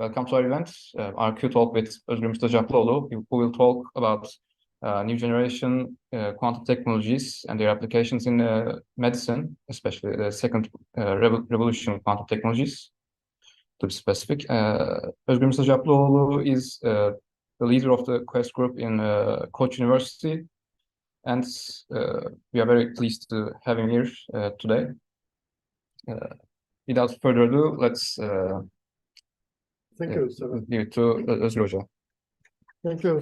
Welcome to our event, our QTalk with Özgür Müstecaplıoğlu, who will talk about new generation quantum technologies and their applications in medicine, especially the second revolution quantum technologies, to be specific. Özgür Müstecaplıoğlu is the leader of the Quest group in Koç University, and we are very pleased to have him here today. Without further ado, let's Thank you, sir. give it to Özgür Hoca.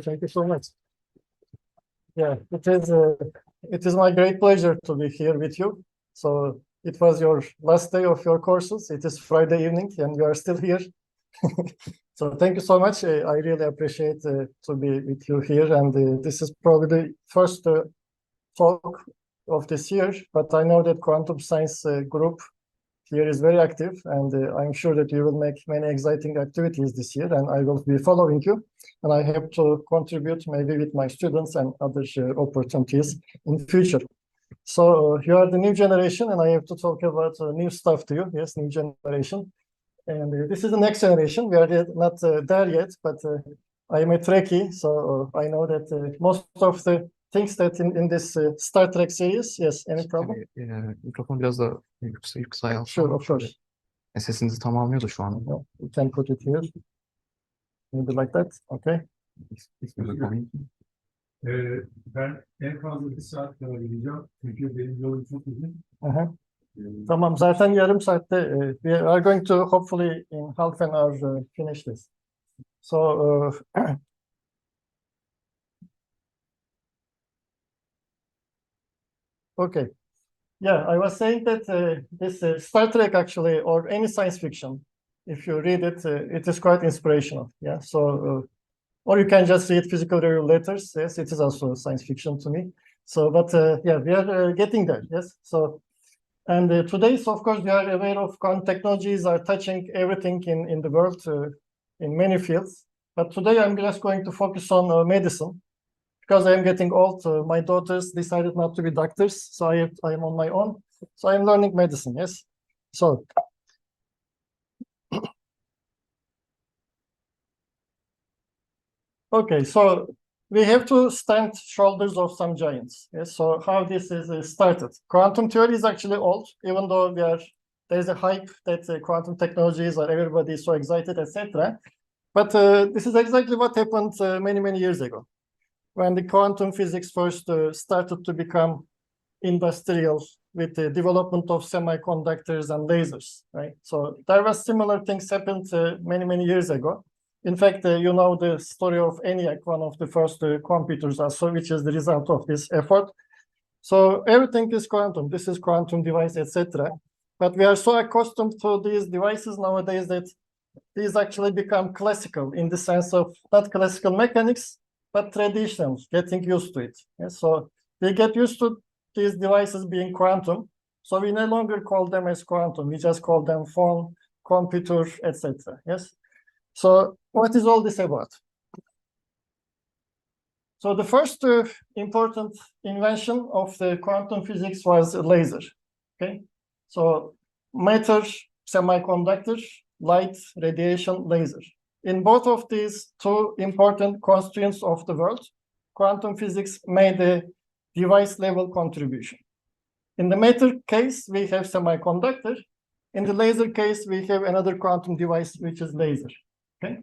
Thank you so much. Yeah, it is my great pleasure to be here with you. So it was your last day of your courses. It is Friday evening, and you are still here. So thank you so much. I really appreciate to be with you here, and this is probably the first talk of this year. But I know that quantum science group here is very active, and I'm sure that you will make many exciting activities this year, and I will be following you, and I have to contribute maybe with my students and other opportunities in future. So you are the new generation, and I have to talk about new stuff to you. Yes, new generation. And this is the next generation. We are not there yet, but I am a Trekkie, so I know that most of the things that in this Star Trek series. Yes, any problem? Mikrofon biraz da yükseğe Sure, of course. Sesinizi tam almıyordu şu an. We can put it here. Maybe like that. Okay. Ben en fazla bir saat kadar gideceğim. Çünkü benim yolum çok uzun. Tamam, zaten yarım saatte we are going to hopefully in half an hour finish this. So okay. Yeah, I was saying that this Star Trek actually, or any science fiction, if you read it, it is quite inspirational. Yeah, so or you can just read Physical Review Letters. Yes, it is also science fiction to me. So, but yeah, we are getting there. Yes, so and today, so of course, we are aware of quantum technologies are touching everything in the world in many fields. But today, I'm just going to focus on medicine. Because I am getting old, my daughters decided not to be doctors, so I am on my own. So I am learning medicine, yes. So, okay, so we have to stand shoulders of some giants. Yes. So how this is started? Quantum theory is actually old, even though there is a hype that quantum technologies are everybody is so excited, etc. But this is exactly what happened many years ago, when the quantum physics first started to become industrial with the development of semiconductors and lasers, right? So there was similar things happened many years ago. In fact, you know the story of ENIAC, one of the first computers also, which is the result of this effort. So everything is quantum. This is quantum device, etc. But we are so accustomed to these devices nowadays that these actually become classical in the sense of not classical mechanics, but traditional, getting used to it. Yes, so we get used to these devices being quantum. So we no longer call them as quantum. We just call them phone, computer, etc. Yes. So what is all this about? So the first important invention of the quantum physics was a laser. Okay. So matter, semiconductor, light, radiation, laser. In both of these two important constraints of the world, quantum physics made a device-level contribution. In the matter case, we have semiconductor. In the laser case, we have another quantum device, which is laser. Okay,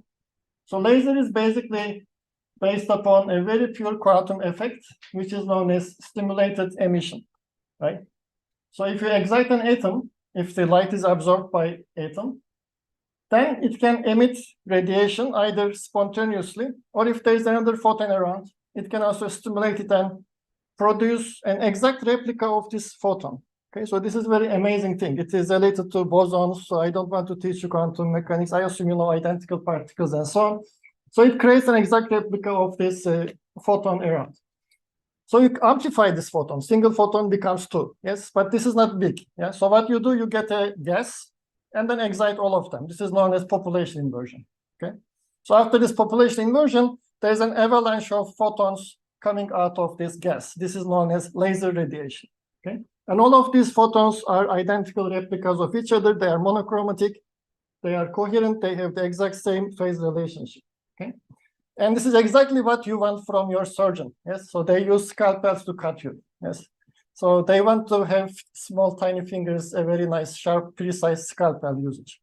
so laser is basically based upon a very pure quantum effect, which is known as stimulated emission. Right. So if you excite an atom, if the light is absorbed by atom, then it can emit radiation either spontaneously, or if there's another photon around, it can also stimulate it and produce an exact replica of this photon. Okay, so this is a very amazing thing. It is related to bosons, so I don't want to teach you quantum mechanics. I assume you know identical particles and so on. So it creates an exact replica of this photon around. So you amplify this photon. Single photon becomes two. Yes, but this is not big. Yeah. So what you do, you get a gas, and then excite all of them. This is known as population inversion. Okay. So after this population inversion, there's an avalanche of photons coming out of this gas. This is known as laser radiation. Okay. And all of these photons are identical replicas of each other. They are monochromatic. They are coherent. They have the exact same phase relationship. Okay, and this is exactly what you want from your surgeon. Yes, so they use scalpels to cut you. Yes, so they want to have small, tiny fingers, a very nice, sharp, precise scalpel usage.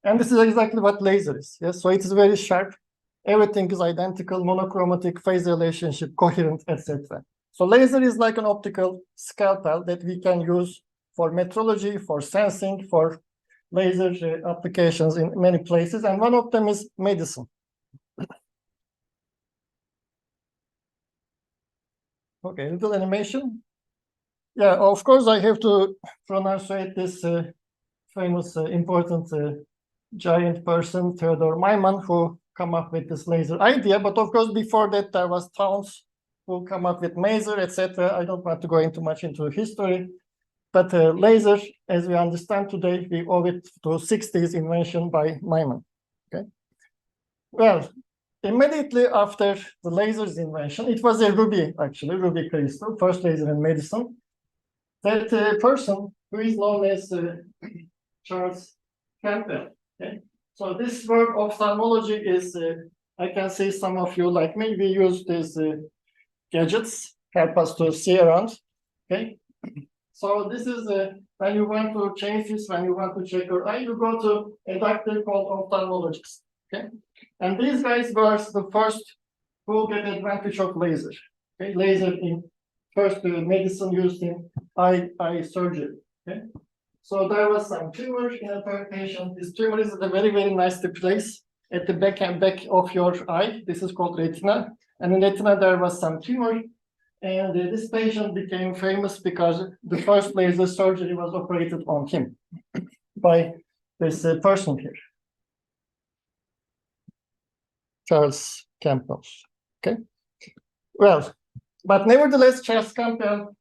And this is exactly what laser is. Yes, so it is very sharp. Everything is identical, monochromatic, phase relationship, coherent, etc. So laser is like an optical scalpel that we can use for metrology, for sensing, for laser applications in many places. And one of them is medicine. Okay, little animation. Yeah, of course, I have to pronunciate this famous, important giant person, Theodor Neumann, who come up with this laser idea. But of course, before that, there was Towns who come up with maser, etc. I don't want to go into much into history. But laser, as we understand today, we owe it to 60s invention by Neumann. Okay. Well, immediately after the laser's invention, it was a ruby, actually, ruby crystal, first laser in medicine. That person who is known as Charles Campbell. Okay. So this work of ophthalmology is, I can see some of you like me, we use these gadgets, help us to see around. Okay. So this is when you want to change this, when you want to check your eye, you go to a doctor called ophthalmologist. Okay. And these guys were the first who get advantage of laser. Okay. Laser in first medicine used in eye surgery. Okay. So there was some tumor in a patient. This tumor is a very, very nicely placed at the back of your eye. This is called retina. And in retina, there was some tumor. And this patient became famous because the first laser surgery was operated on him by this person here, Charles Campbell. Okay. Well, but nevertheless, Charles Campbell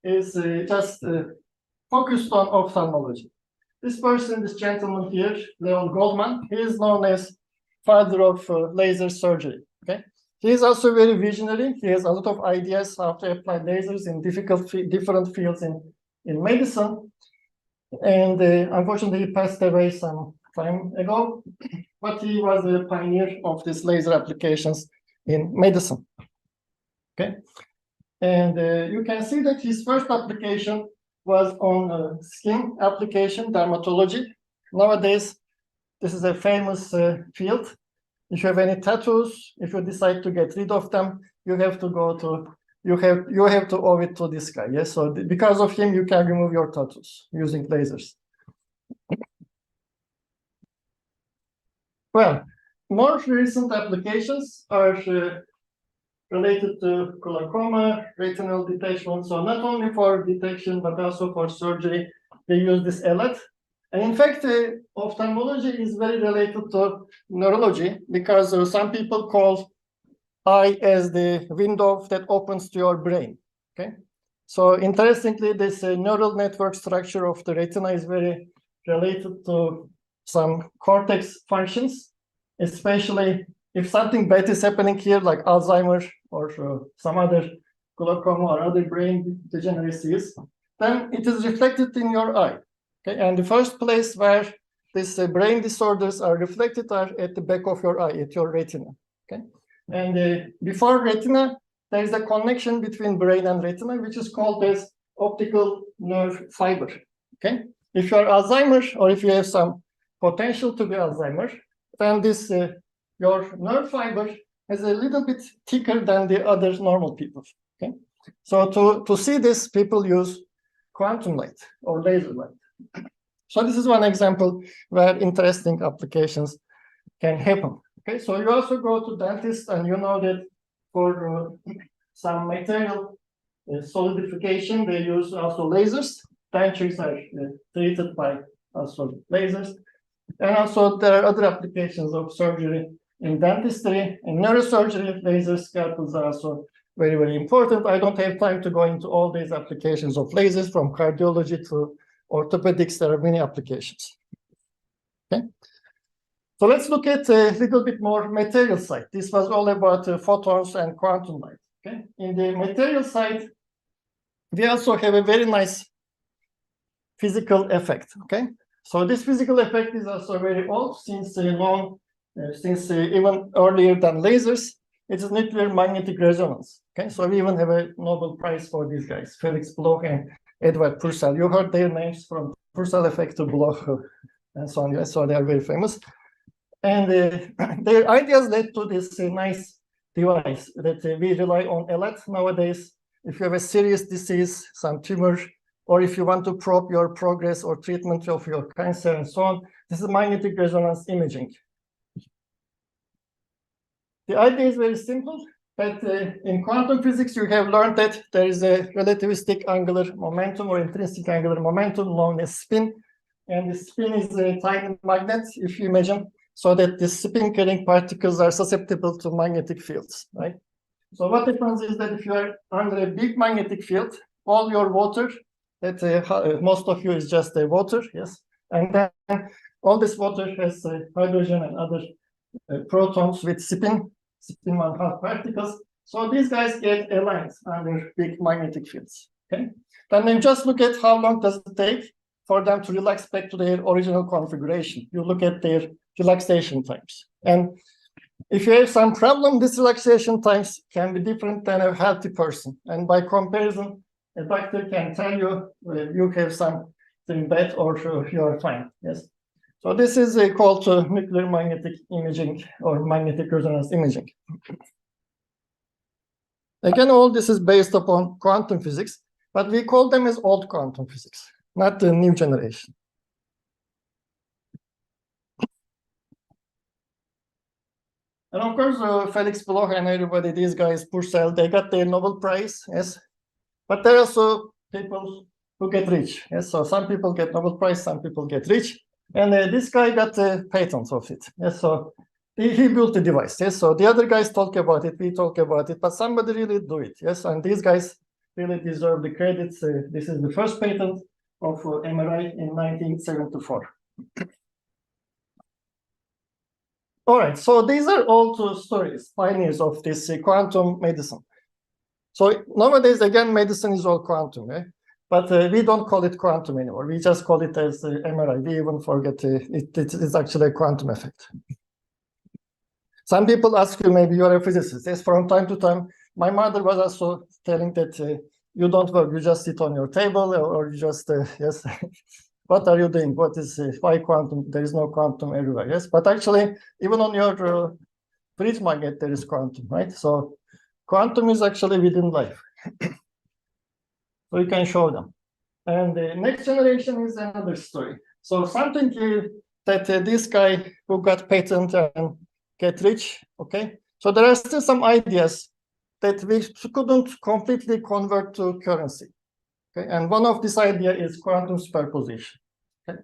is just focused on ophthalmology. This person, this gentleman here, Leon Goldman, he is known as father of laser surgery. Okay, he is also very visionary. He has a lot of ideas how to apply lasers in different fields in medicine. And unfortunately, he passed away some time ago. But he was the pioneer of these laser applications in medicine. Okay, and you can see that his first application was on skin application, dermatology. Nowadays, this is a famous field. If you have any tattoos, if you decide to get rid of them, you have to go to, you have to owe it to this guy. Yes, so because of him, you can remove your tattoos using lasers. Well, more recent applications are related to glaucoma, retinal detachment. So not only for detection, but also for surgery, they use this a lot. And in fact, ophthalmology is very related to neurology because some people call eye as the window that opens to your brain. Okay. So interestingly, this neural network structure of the retina is very related to some cortex functions, especially if something bad is happening here, like Alzheimer's or some other glaucoma or other brain degeneracies, then it is reflected in your eye. Okay, and the first place where these brain disorders are reflected are at the back of your eye, at your retina. Okay, and before retina, there is a connection between brain and retina, which is called as optical nerve fiber. Okay, if you are Alzheimer's or if you have some potential to be Alzheimer's, then this your nerve fiber is a little bit thicker than the other normal people. Okay, so to see this, people use quantum light or laser light. So this is one example where interesting applications can happen. Okay, so you also go to dentist, and you know that for some material solidification, they use also lasers. Dentures are treated by also lasers. And also there are other applications of surgery in dentistry. In neurosurgery, laser scalpels are also very, very important. I don't have time to go into all these applications of lasers, from cardiology to orthopedics. There are many applications. Okay. So let's look at a little bit more material side. This was all about photons and quantum light. Okay. In the material side, we also have a very nice physical effect. Okay. So this physical effect is also very old, since known since even earlier than lasers. It is nuclear magnetic resonance. Okay, so we even have a Nobel Prize for these guys, Felix Bloch and Edward Purcell. You heard their names from Purcell effect to Bloch and so on. Yes, so they are very famous. And their ideas led to this nice device that we rely on a lot nowadays. If you have a serious disease, some tumor, or if you want to probe your progress or treatment of your cancer and so on, this is magnetic resonance imaging. The idea is very simple, but in quantum physics, you have learned that there is a relativistic angular momentum or intrinsic angular momentum known as spin. And the spin is a tiny magnet, if you imagine, so that the spin-carrying particles are susceptible to magnetic fields, right? So what happens is that if you are under a big magnetic field, all your water, that most of you is just water, yes? And then all this water has hydrogen and other protons with spin 1/2 particles. So these guys get aligned under big magnetic fields. Okay. Then you just look at how long does it take for them to relax back to their original configuration. You look at their relaxation times. And if you have some problem, this relaxation times can be different than a healthy person. And by comparison, a doctor can tell you you have something bad or you're fine. Yes. So this is called nuclear magnetic imaging or magnetic resonance imaging. Again, all this is based upon quantum physics, but we call them as old quantum physics, not the new generation. And of course, Felix Bloch and everybody, these guys, Purcell, they got their Nobel Prize, yes. But there are also people who get rich, yes. So some people get Nobel Prize, some people get rich. And this guy got a patent of it. Yes, so he built the device. Yes, so the other guys talk about it, we talk about it, but somebody really do it. Yes, and these guys really deserve the credits. This is the first patent of MRI in 1974. All right, so these are all two stories, pioneers of this quantum medicine. So nowadays, again, medicine is all quantum. Eh? But we don't call it quantum anymore. We just call it as MRI. We even forget it is actually a quantum effect. Some people ask you, maybe you're a physicist. Yes, from time to time, my mother was also telling that you don't work, you just sit on your table or you just, yes, what are you doing? What is, why quantum? There is no quantum everywhere, yes? But actually, even on your fridge magnet, there is quantum, right? So quantum is actually within life. So you can show them. And the next generation is another story. So something that this guy who got patent and get rich, okay? So there are still some ideas that we couldn't completely convert to currency, okay? And one of this idea is quantum superposition, okay?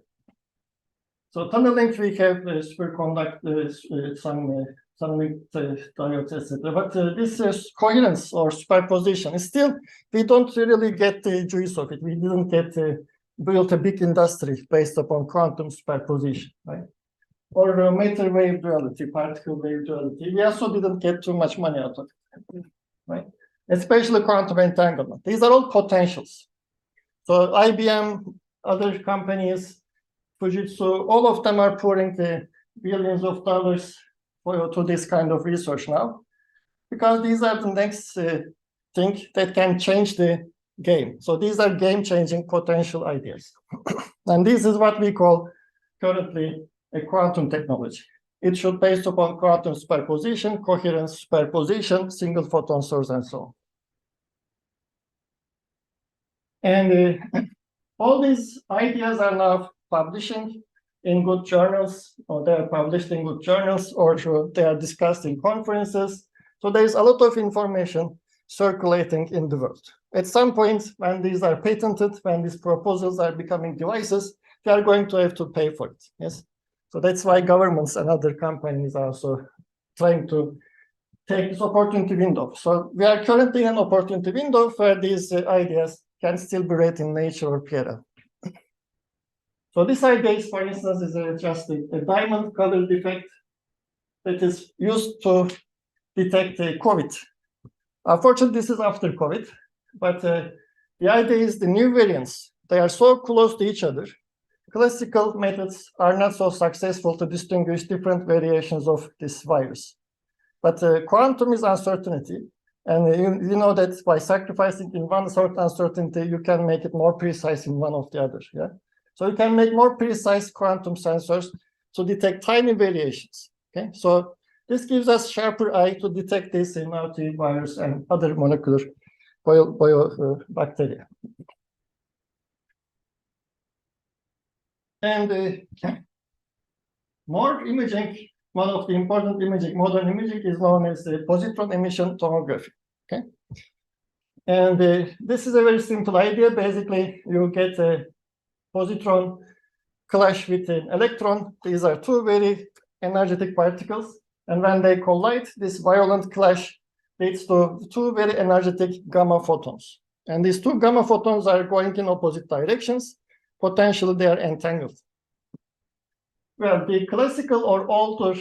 So tunneling, we have superconductors, some diodes, etc. But this is coherence or superposition. Still, we don't really get the juice of it. We didn't get built a big industry based upon quantum superposition, right? Or matter wave duality, particle wave duality. We also didn't get too much money out of it, right? Especially quantum entanglement. These are all potentials. So IBM, other companies, Fujitsu, all of them are pouring the billions of dollars to this kind of research now, because these are the next thing that can change the game. So these are game-changing potential ideas. And this is what we call currently a quantum technology. It should be based upon quantum superposition, coherence superposition, single photon source, and so on. And all these ideas are now publishing in good journals, or they are published in good journals, or they are discussed in conferences. So there is a lot of information circulating in the world. At some point, when these are patented, when these proposals are becoming devices, they are going to have to pay for it. Yes. So that's why governments and other companies are also trying to take this opportunity window. So we are currently in an opportunity window where these ideas can still be read in Nature or PRL. So this idea, for instance, is just a diamond color defect that is used to detect COVID. Unfortunately, this is after COVID, but the idea is the new variants, they are so close to each other, classical methods are not so successful to distinguish different variations of this virus. But quantum is uncertainty. And you know that by sacrificing in one sort uncertainty, you can make it more precise in one of the other. Yeah. So you can make more precise quantum sensors to detect tiny variations. Okay. So this gives us sharper eye to detect this in virus and other molecular bacteria. And more imaging, one of the important imaging, modern imaging is known as positron emission tomography. Okay. And this is a very simple idea. Basically, you get a positron clash with an electron. These are two very energetic particles. And when they collide, this violent clash leads to two very energetic gamma photons. And these two gamma photons are going in opposite directions. Potentially, they are entangled. Well, the classical or older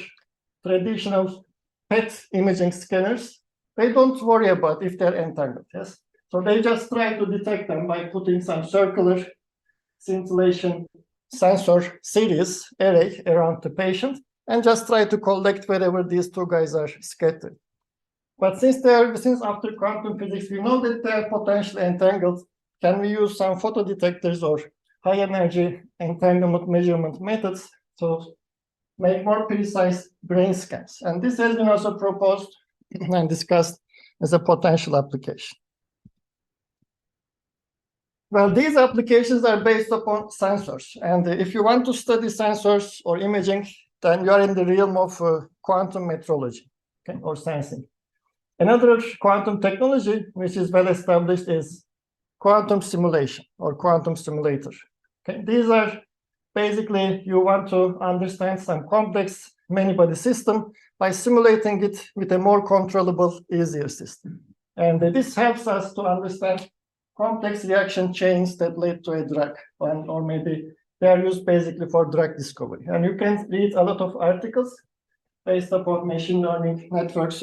traditional PET imaging scanners, they don't worry about if they're entangled, yes? So they just try to detect them by putting some circular scintillation sensor series array around the patient and just try to collect wherever these two guys are scattered. But since after quantum physics, we know that they are potentially entangled, can we use some photodetectors or high energy entanglement measurement methods to make more precise brain scans? And this has been also proposed and discussed as a potential application. Well, these applications are based upon sensors. And if you want to study sensors or imaging, then you are in the realm of quantum metrology, okay, or sensing. Another quantum technology, which is well established, is quantum simulation or quantum simulator. Okay, these are basically, you want to understand some complex many-body system by simulating it with a more controllable, easier system. And this helps us to understand complex reaction chains that lead to a drug, or maybe they are used basically for drug discovery. And you can read a lot of articles based upon machine learning networks,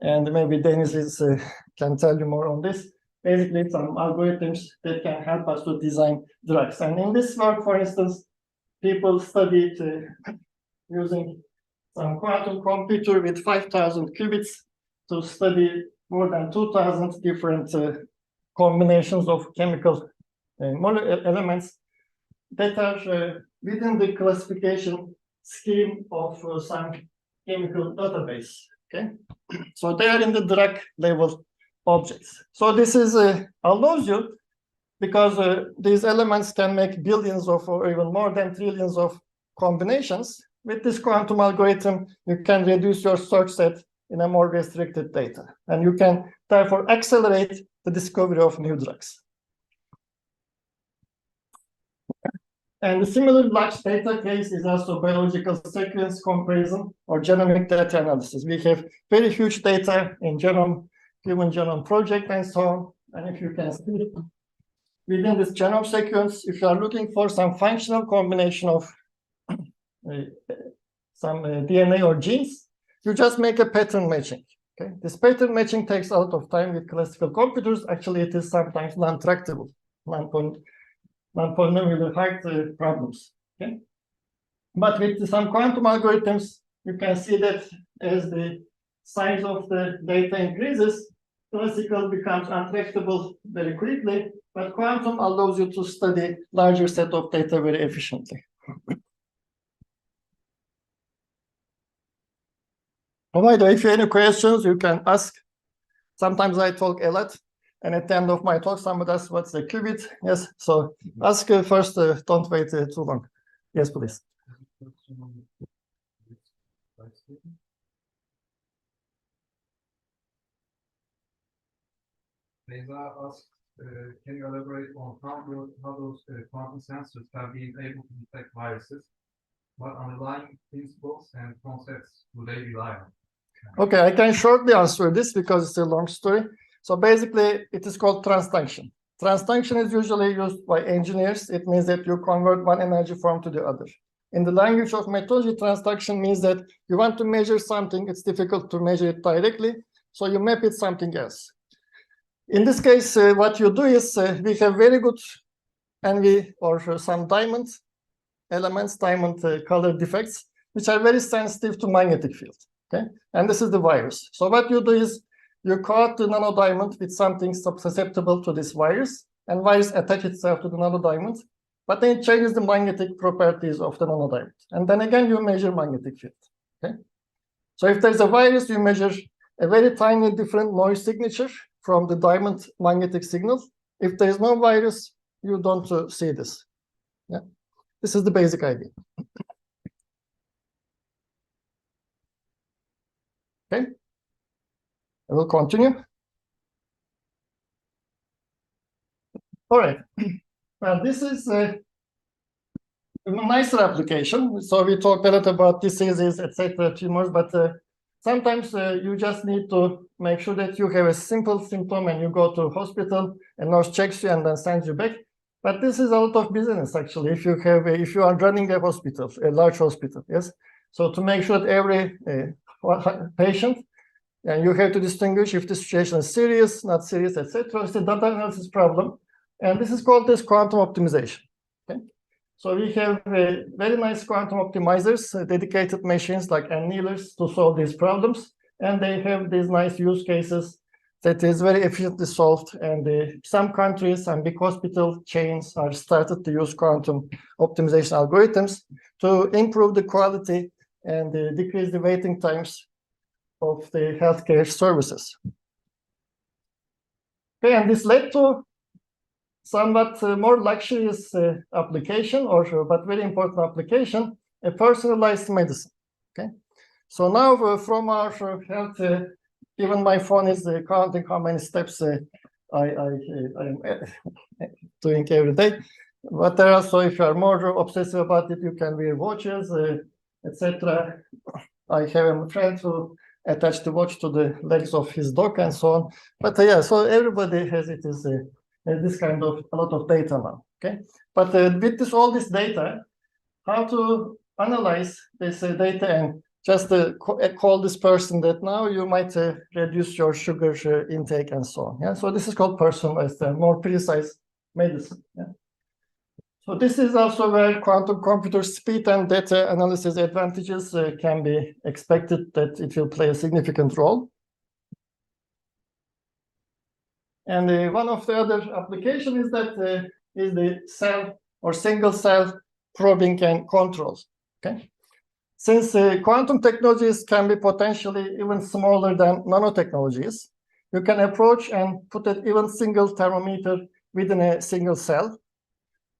and maybe Dennis can tell you more on this. Basically, some algorithms that can help us to design drugs. And in this work, for instance, people studied using some quantum computer with 5,000 qubits to study more than 2,000 different combinations of chemical elements that are within the classification scheme of some chemical database. Okay, so they are in the drug level objects. So this is allows you, because these elements can make billions of or even more than trillions of combinations. With this quantum algorithm, you can reduce your search set in a more restricted data, and you can therefore accelerate the discovery of new drugs. And the similar large data case is also biological sequence comparison or genomic data analysis. We have very huge data in human genome project and so on. And if you can see within this genome sequence, if you are looking for some functional combination of some DNA or genes, you just make a pattern matching. Okay, this pattern matching takes a lot of time with classical computers. Actually, it is sometimes non-tractable, non-polynomial hard problems. Okay, but with some quantum algorithms, you can see that as the size of the data increases, classical becomes untractable very quickly, but quantum allows you to study larger set of data very efficiently. Oh, by the way, if you have any questions, you can ask. Sometimes I talk a lot, and at the end of my talk, somebody asks, what's the qubit? Yes, so ask first, don't wait too long. Yes, please. Beyza asked, can you elaborate on how those quantum sensors have been able to detect viruses? What underlying principles and concepts do they rely on? Okay, I can shortly answer this because it's a long story. So basically, it is called transduction. Transduction is usually used by engineers. It means that you convert one energy form to the other. In the language of metrology, transduction means that you want to measure something. It's difficult to measure it directly, so you map it something else. In this case, what you do is we have very good envy or some diamond elements, diamond color defects, which are very sensitive to magnetic field. Okay, and this is the virus. So what you do is you coat the nanodiamond with something susceptible to this virus, and virus attach itself to the nanodiamond, but then it changes the magnetic properties of the nanodiamond. And then again, you measure magnetic field. Okay, so if there's a virus, you measure a very tiny different noise signature from the diamond magnetic signal. If there is no virus, you don't see this. Yeah, this is the basic idea. Okay, I will continue. All right. Well, this is a nicer application. So we talked a lot about diseases, etc., tumors, but sometimes you just need to make sure that you have a simple symptom and you go to hospital and nurse checks you and then sends you back. But this is a lot of business actually. If you are running a hospital, a large hospital, yes. So to make sure that every patient, and you have to distinguish if the situation is serious, not serious, etc. It's a data analysis problem, and this is called as quantum optimization. Okay, so we have very nice quantum optimizers, dedicated machines like annealers to solve these problems, and they have these nice use cases that is very efficiently solved. And some countries and big hospital chains are started to use quantum optimization algorithms to improve the quality and decrease the waiting times of the healthcare services. Okay, and this led to somewhat more luxurious application, but very important application, a personalized medicine. Okay, so now from our health, even my phone is counting how many steps I'm doing every day. But there also, if you are more obsessive about it, you can wear watches, etc. I have a friend who attached the watch to the legs of his dog and so on. But yeah, so everybody has it is this kind of a lot of data now. Okay, but with this all this data, how to analyze this data and just call this person that now you might reduce your sugar intake and so on. Yeah, so this is called personalized, more precise medicine. Yeah. So this is also where quantum computer speed and data analysis advantages can be expected that it will play a significant role. And one of the other applications is that is the cell or single cell probing and controls. Okay, since quantum technologies can be potentially even smaller than nanotechnologies, you can approach and put an even single thermometer within a single cell.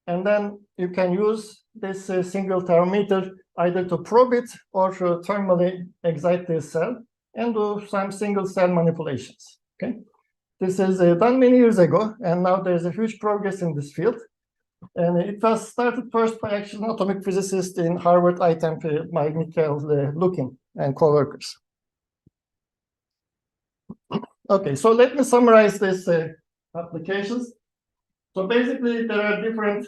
And then you can use this single thermometer either to probe it or to thermally excite the cell and do some single cell manipulations. Okay, this is done many years ago, and now there is a huge progress in this field. And it was started first by actually an atomic physicist in Harvard ITEM, by Michael Lukin and co-workers. Okay, so let me summarize these applications. So basically, there are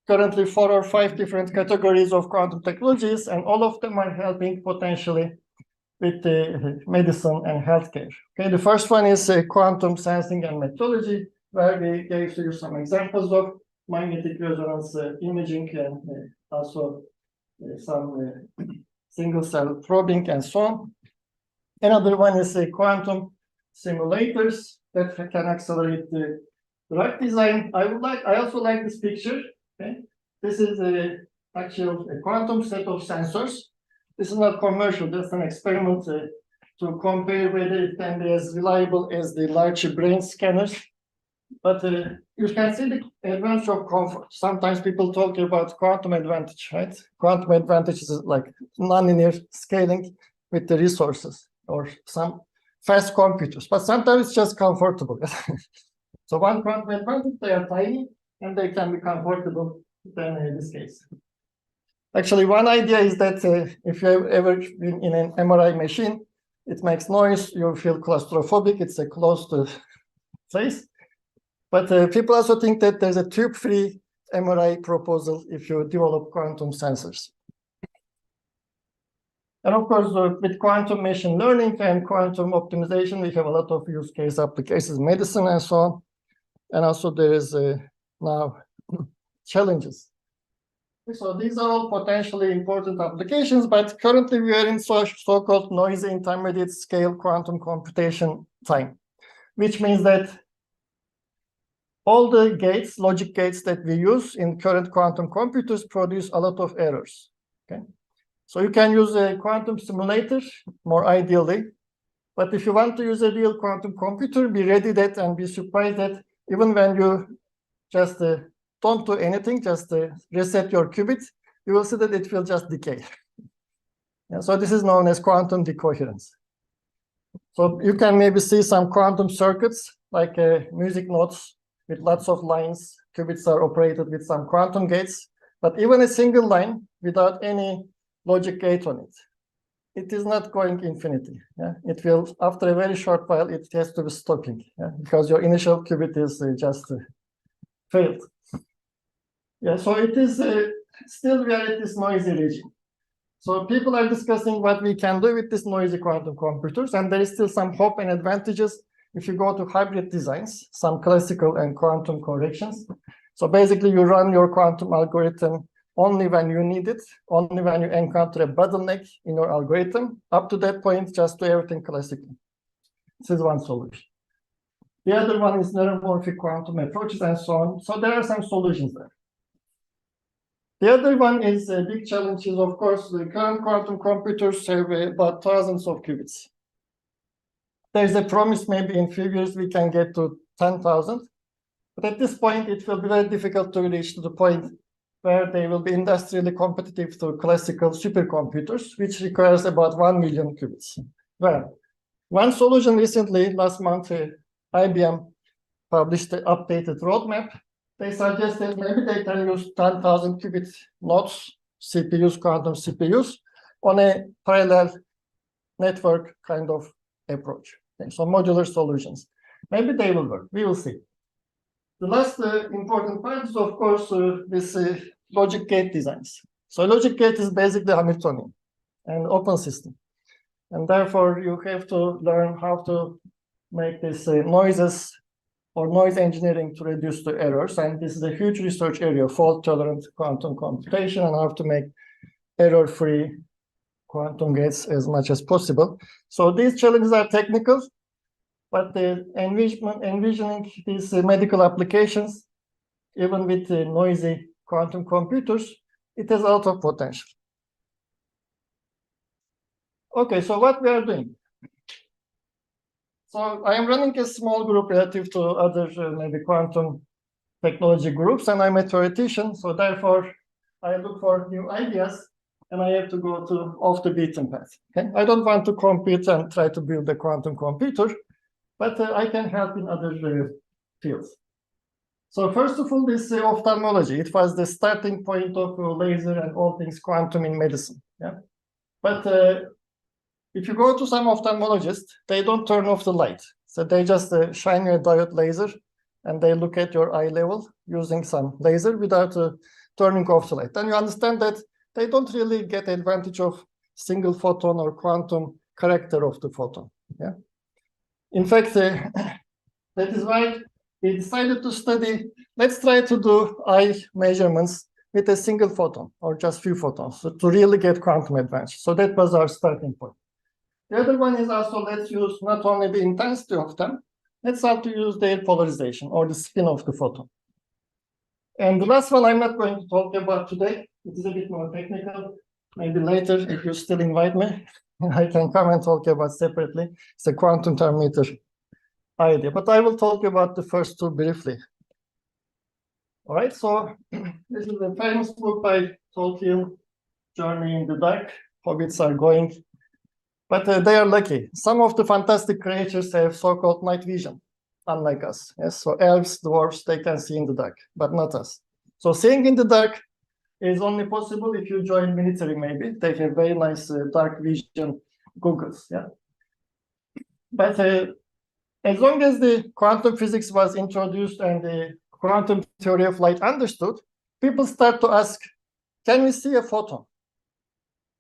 currently 4 or 5 different categories of quantum technologies, and all of them are helping potentially with the medicine and healthcare. Okay, the first one is quantum sensing and metrology, where we gave you some examples of magnetic resonance imaging and also some single cell probing and so on. Another one is quantum simulators that can accelerate the drug design. I also like this picture. Okay, this is actual quantum set of sensors. This is not commercial. That's an experiment to compare whether it can be as reliable as the large brain scanners. But you can see the advantage of comfort. Sometimes people talk about quantum advantage, right? Quantum advantage is like nonlinear scaling with the resources or some fast computers. But sometimes it's just comfortable. So one quantum advantage, they are tiny and they can be comfortable than in this case. Actually, one idea is that if you have ever been in an MRI machine, it makes noise, you feel claustrophobic, it's a closed place. But people also think that there's a tube-free MRI proposal if you develop quantum sensors. And of course, with quantum machine learning and quantum optimization, we have a lot of use case applications, medicine and so on. And also there is now challenges. So these are all potentially important applications, but currently we are in so-called noisy intermediate scale quantum computation time, which means that all the gates, logic gates that we use in current quantum computers produce a lot of errors. Okay, so you can use a quantum simulator more ideally, but if you want to use a real quantum computer, be ready that and be surprised that even when you just don't do anything, just reset your qubit, you will see that it will just decay. Yeah, so this is known as quantum decoherence. So you can maybe see some quantum circuits like music notes with lots of lines. Qubits are operated with some quantum gates, but even a single line without any logic gate on it, it is not going infinity. Yeah? It will, after a very short while, it has to be stopping, yeah? Because your initial qubit is just failed. Yeah, so it is still we are at this noisy region. So people are discussing what we can do with these noisy quantum computers, and there is still some hope and advantages if you go to hybrid designs, some classical and quantum corrections. So basically you run your quantum algorithm only when you need it, only when you encounter a bottleneck in your algorithm. Up to that point, just do everything classically. This is one solution. The other one is neuromorphic quantum approaches and so on. So there are some solutions there. The other one is a big challenge is, of course, the current quantum computers have about thousands of qubits. There's a promise maybe in few years we can get to 10,000. But at this point, it will be very difficult to reach to the point where they will be industrially competitive to classical supercomputers, which requires about 1 million qubits. Well, one solution recently, last month, IBM published the updated roadmap. They suggested maybe they can use 10,000 qubit nodes, CPUs, quantum CPUs, on a parallel network kind of approach. Okay, so modular solutions. Maybe they will work. We will see. The last important part is, of course, this logic gate designs. So logic gate is basically Hamiltonian, an open system. And therefore, you have to learn how to make these noises or noise engineering to reduce the errors. And this is a huge research area, fault-tolerant quantum computation, and how to make error-free quantum gates as much as possible. So these challenges are technical, but envisioning these medical applications, even with noisy quantum computers, it has a lot of potential. Okay, so what we are doing? So I am running a small group relative to other maybe quantum technology groups, and I'm a theoretician, so therefore I look for new ideas, and I have to go to off the beaten path. Okay, I don't want to compete and try to build a quantum computer, but I can help in other fields. So first of all, this ophthalmology, it was the starting point of laser and all things quantum in medicine. Yeah, but if you go to some ophthalmologists, they don't turn off the light. So they just shine you a diode laser, and they look at your eye level using some laser without turning off the light. Then you understand that they don't really get advantage of single photon or quantum character of the photon. Yeah. In fact, that is why we decided to study, let's try to do eye measurements with a single photon or just few photons, so to really get quantum advantage. So that was our starting point. The other one is also, let's use not only the intensity of them, let's also use their polarization or the spin of the photon. And the last one I'm not going to talk about today. It is a bit more technical. Maybe later, if you still invite me, I can come and talk about separately. It's a quantum thermometer idea, but I will talk about the first two briefly. All right, so this is a famous book by Tolkien, Journey in the Dark. Hobbits are going. But they are lucky. Some of the fantastic creatures have so-called night vision, unlike us. Yes, so elves, dwarves, they can see in the dark, but not us. So seeing in the dark is only possible if you join military, maybe. They have very nice dark vision goggles. Yeah. But as long as the quantum physics was introduced and the quantum theory of light understood, people start to ask, can we see a photon?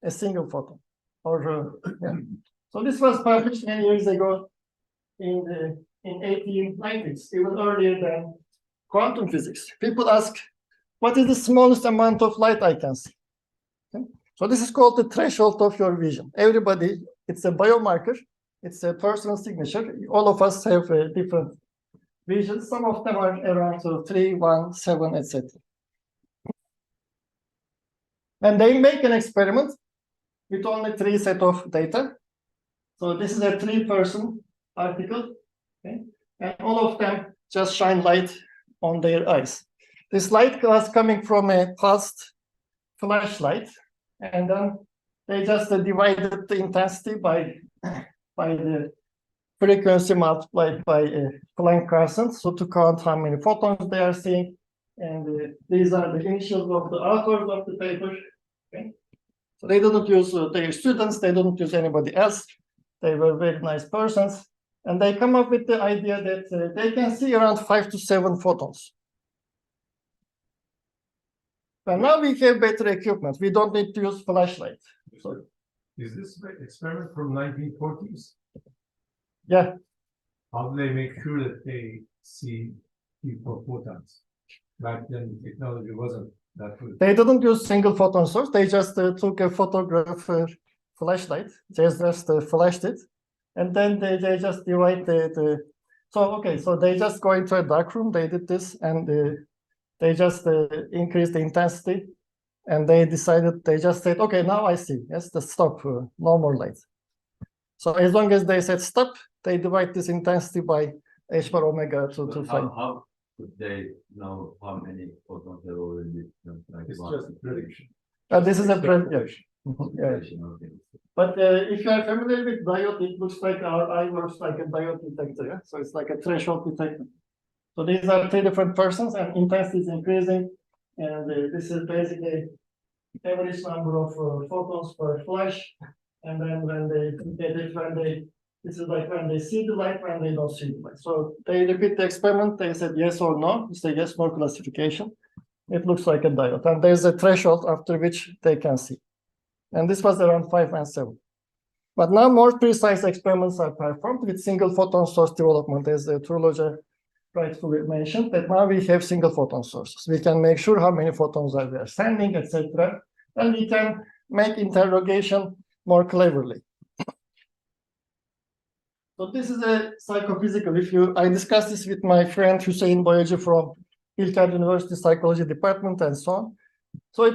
A single photon? Or, yeah. So this was published many years ago in the 1890s, even earlier than quantum physics. People ask, what is the smallest amount of light I can see. Okay? So this is called the threshold of your vision. Everybody, it's a biomarker. It's a personal signature. All of us have different visions. Some of them are around 3, 1, 7, etc. And they make an experiment with only 3 sets of data. So this is a 3-person article, okay? And all of them just shine light on their eyes. This light was coming from a pulsed flashlight, and then they just divided the intensity by the frequency multiplied by Planck constant, so to count how many photons they are seeing. And these are the initials of the authors of the paper. Okay? So they didn't use their students, they didn't use anybody else. They were very nice persons. And they come up with the idea that they can see around 5 to 7 photons. But now we have better equipment. We don't need to use flashlight. So, Is this experiment from 1940s? yeah. How do they make sure that they see people photons? Back then, the technology wasn't that good. They didn't use single photon source. They just took a photographer flashlight, just flashed it, and then they just divide so they just go into a dark room. They did this, and they just increased the intensity, and they just said, okay, now I see. Yes, the stop, no more light. So as long as they said stop, they divide this intensity by h bar omega to find. How could they know how many photons have already been? It's just a prediction. This is a prediction. Yeah. Okay. But if you are familiar with diode, it looks like our eye works like a diode detector. Yeah? So it's like a threshold detector. So these are 3 different persons, and intensity is increasing. And this is basically average number of photons per flash. And then when this is like when they see the light, when they don't see the light. So they repeat the experiment. They said yes or no. It's a yes no classification. It looks like a diode, and there's a threshold after which they can see. And this was around 5 and 7. But now more precise experiments are performed with single photon source development, as Turloja rightfully mentioned, that now we have single photon sources. We can make sure how many photons are we sending, etc. And we can make interrogation more cleverly. So this is a psychophysical. I discussed this with my friend Hüseyin Boyacı from İlker University Psychology Department and so on. So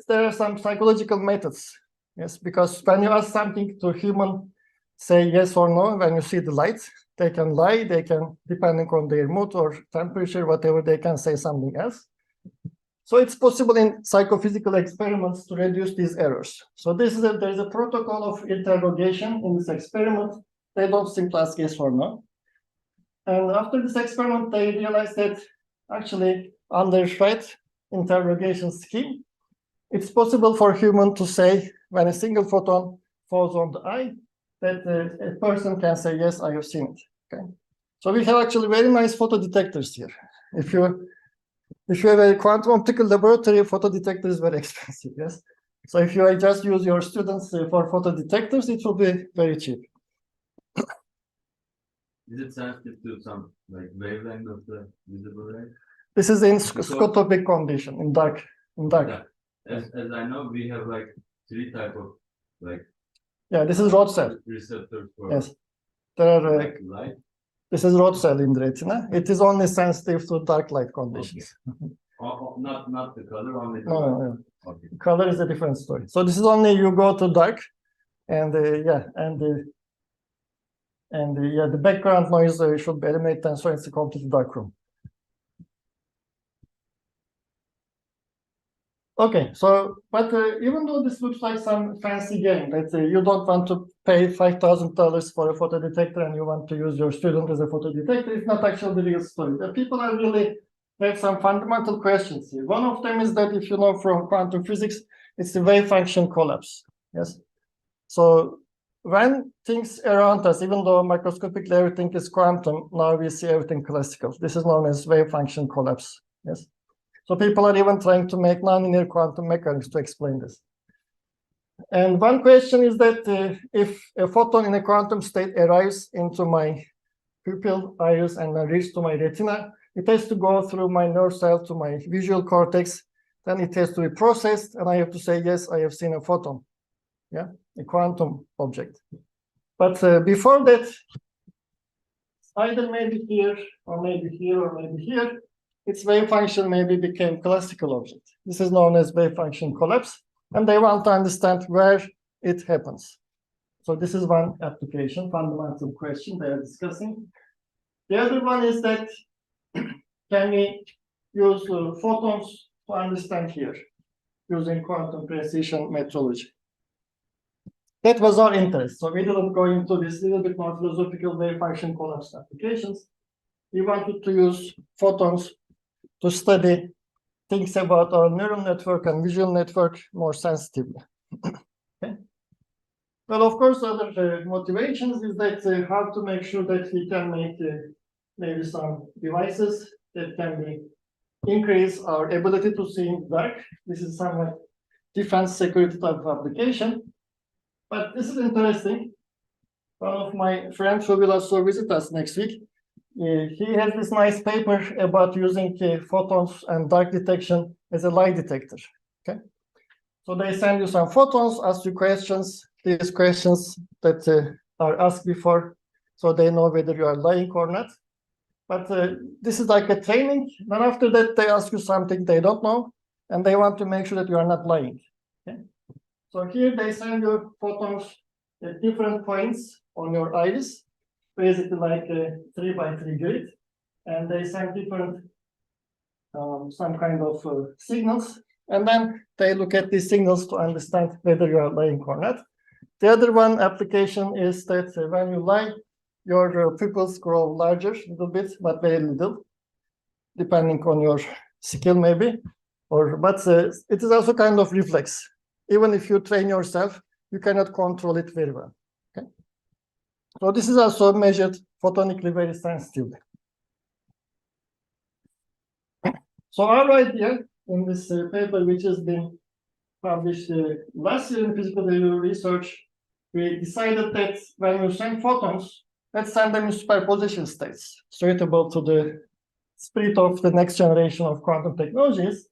there are some psychological methods, yes, because when you ask something to human, say yes or no, when you see the light, they can lie, they can, depending on their mood or temperature, whatever, they can say something else. So it's possible in psychophysical experiments to reduce these errors. So there's a protocol of interrogation in this experiment. They don't simply ask yes or no. And after this experiment, they realized that actually under right interrogation scheme, it's possible for human to say when a single photon falls on the eye, that a person can say, yes, I have seen it. Okay. So we have actually very nice photo detectors here. If you have a quantum optical laboratory, photo detector is very expensive, yes. So if you just use your students for photo detectors, it will be very cheap. Is it sensitive to some like wavelength of the visible ray? This is in scotopic condition, in dark. Yeah. As I know, we have like 3 type of like. Yeah, this is rod cell. Receptors for. Yes, there are. Light. This is rod cell in the retina. It is only sensitive to dark light conditions. Okay. Not the color, only the No, light. no. Okay. Color is a different story. So this is only you go to dark, and the background noise should be eliminated, and so it's a complete dark room. Okay, so but even though this looks like some fancy game, that you don't want to pay $5,000 for a photo detector and you want to use your student as a photo detector, it's not actually the real story. The people are really have some fundamental questions here. One of them is that if you know from quantum physics, it's the wave function collapse. Yes. So when things around us, even though microscopically everything is quantum, now we see everything classical. This is known as wave function collapse. Yes. So people are even trying to make nonlinear quantum mechanics to explain this. And one question is that if a photon in a quantum state arrives into my pupil iris and then reaches to my retina, it has to go through my nerve cell to my visual cortex. Then it has to be processed, and I have to say, yes, I have seen a photon, yeah, a quantum object. But before that, either maybe here, or maybe here, or maybe here, its wave function maybe became classical object. This is known as wave function collapse, and they want to understand where it happens. So this is one application, fundamental question they are discussing. The other one is that can we use photons to understand here using quantum precision metrology? That was our interest. So we didn't go into this little bit more philosophical wave function collapse applications. We wanted to use photons to study things about our neural network and visual network more sensitively. Okay. Well, of course, other motivations is that how to make sure that we can make maybe some devices that can be increase our ability to see in the dark. This is somewhat defense security type of application. But this is interesting. One of my friends who will also visit us next week, he has this nice paper about using photons and dark detection as a lie detector. Okay, so they send you some photons, ask you questions, these questions that are asked before, so they know whether you are lying or not. But this is like a training. Then after that, they ask you something they don't know, and they want to make sure that you are not lying. Okay? So here they send you photons at different points on your iris, basically like a 3x3 grid, and they send different some kind of signals, and then they look at these signals to understand whether you are lying or not. The other one application is that when you lie, your pupils grow larger a little bit, but very little, depending on your skill maybe. But it is also kind of reflex. Even if you train yourself, you cannot control it very well. Okay? So this is also measured photonically very sensitively. So our idea in this paper, which has been published last year in Physical Research, we decided that when you send photons, let's send them in superposition states, suitable to the spirit of the next generation of quantum technologies.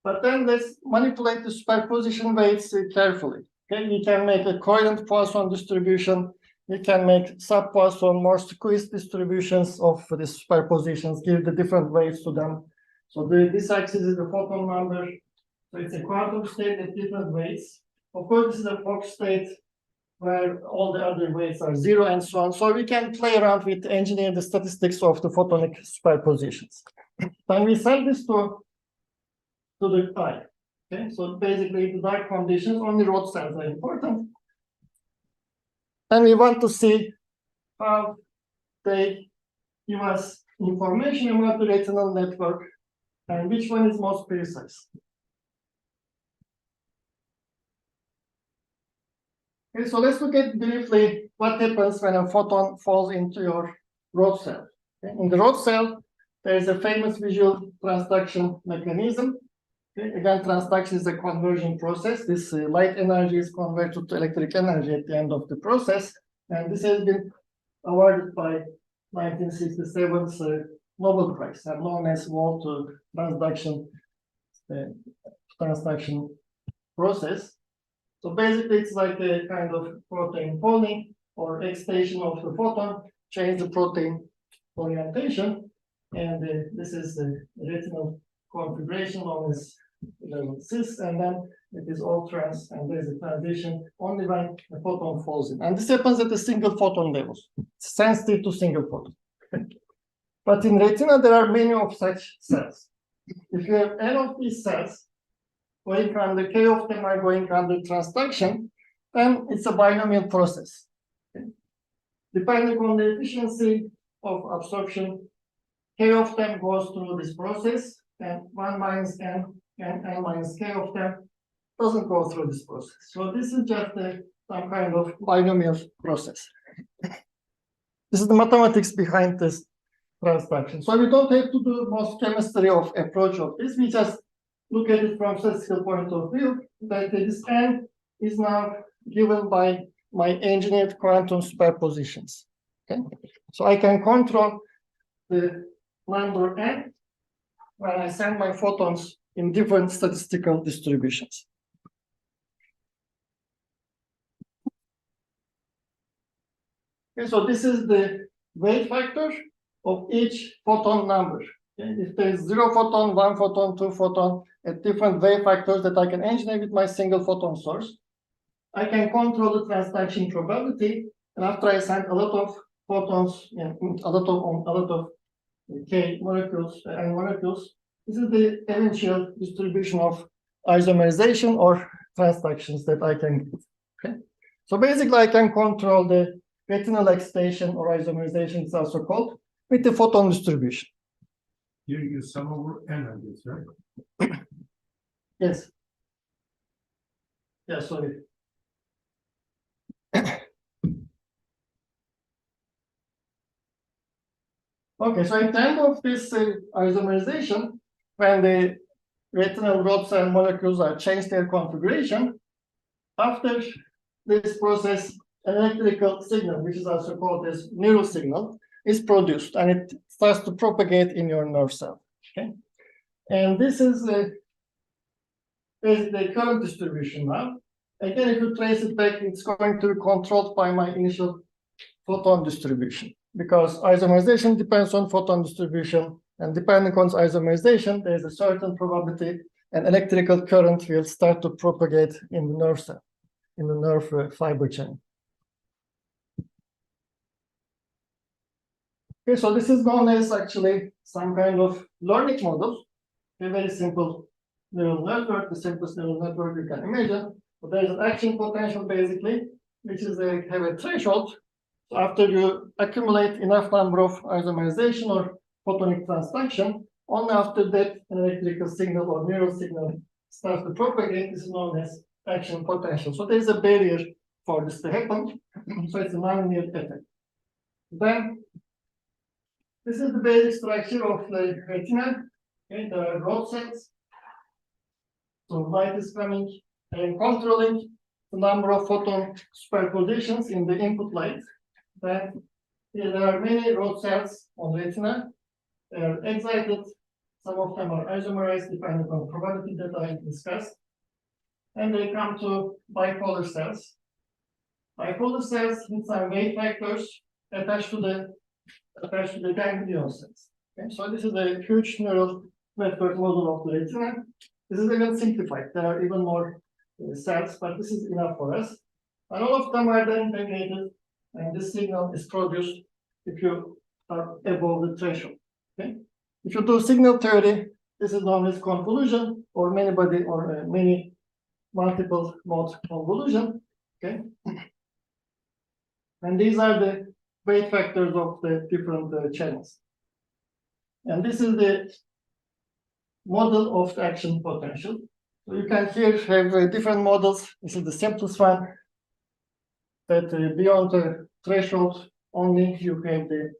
But then let's manipulate the superposition weights carefully. Okay, we can make a coherent Poisson distribution. We can make sub-Poisson, more squeezed distributions of the superpositions, give the different weights to them. So this axis is the photon number. So it's a quantum state at different weights. Of course, this is a Fock state where all the other weights are zero and so on. So we can play around with engineer the statistics of the photonic superpositions. Then we send this to the eye. Okay, so basically the dark conditions, only rod cells are important. And we want to see how they give us information about the retinal network and which one is most precise. Okay, so let's look at briefly what happens when a photon falls into your rod cell. Okay, in the rod cell, there is a famous visual transduction mechanism. Okay, again, transduction is a conversion process. This light energy is converted to electric energy at the end of the process. And this has been awarded by 1967's Nobel Prize, and known as Wall to transduction process. So basically, it's like a kind of protein folding or extension of the photon, change the protein orientation. And this is the retinal configuration known as level cis, and then it is all trans, and there's a transition only when the photon falls in. And this happens at the single photon levels. It's sensitive to single photon. But in retina, there are many of such cells. If you have n of these cells, going under k of them are going under transduction, then it's a binomial process. Okay? Depending on the efficiency of absorption, k of them goes through this process, and 1 minus n and n minus k of them doesn't go through this process. So this is just some kind of binomial process. This is the mathematics behind this transduction. So we don't have to do most chemistry of approach of this. We just look at it from statistical point of view, that this n is now given by my engineered quantum superpositions. Okay, so I can control the number n when I send my photons in different statistical distributions. Okay, so this is the weight factor of each photon number. Okay, if there's 0 photon, 1 photon, 2 photon at different weight factors that I can engineer with my single photon source, I can control the transaction probability. And after I send a lot of photons, a lot of K molecules, N molecules, this is the eventual distribution of isomerization or transactions that I can get. Okay? So basically, I can control the retinal excitation or isomerization, it's also called, with the photon distribution. Here you sum over n on this, right? Yes. Yeah, sorry. Okay, so at the end of this isomerization, when the retinal rod cell molecules are changed their configuration, after this process, an electrical signal, which is also called as neural signal, is produced, and it starts to propagate in your nerve cell. Okay, and this is basically the current distribution now. Again, if you trace it back, it's going to be controlled by my initial photon distribution, because isomerization depends on photon distribution, and depending on isomerization, there's a certain probability an electrical current will start to propagate in the nerve cell, in the nerve fiber chain. Okay, so this is known as actually some kind of learning model, a very simple neural network, the simplest neural network you can imagine. But there is an action potential basically, which is have a threshold. So after you accumulate enough number of isomerization or photonic transaction, only after that an electrical signal or neural signal starts to propagate. This is known as action potential. So there is a barrier for this to happen. So it's a nonlinear effect. Then this is the basic structure of the retina. Okay, there are rod cells. So light is coming and controlling the number of photon superpositions in the input light. Then there are many rod cells on retina. They are excited. Some of them are isomerized depending on probability that I discussed. And they come to bipolar cells. Bipolar cells with some wave factors attached to the ganglion cells. Okay, so this is a huge neural network model of the retina. This is even simplified. There are even more cells, but this is enough for us. And all of them are then integrated, and this signal is produced if you are above the threshold. Okay, if you do signal theory, this is known as convolution or many-body or many multiple mode convolution. Okay, and these are the weight factors of the different channels. And this is the model of the action potential. So you can here have different models. This is the simplest one, that beyond the threshold only you have the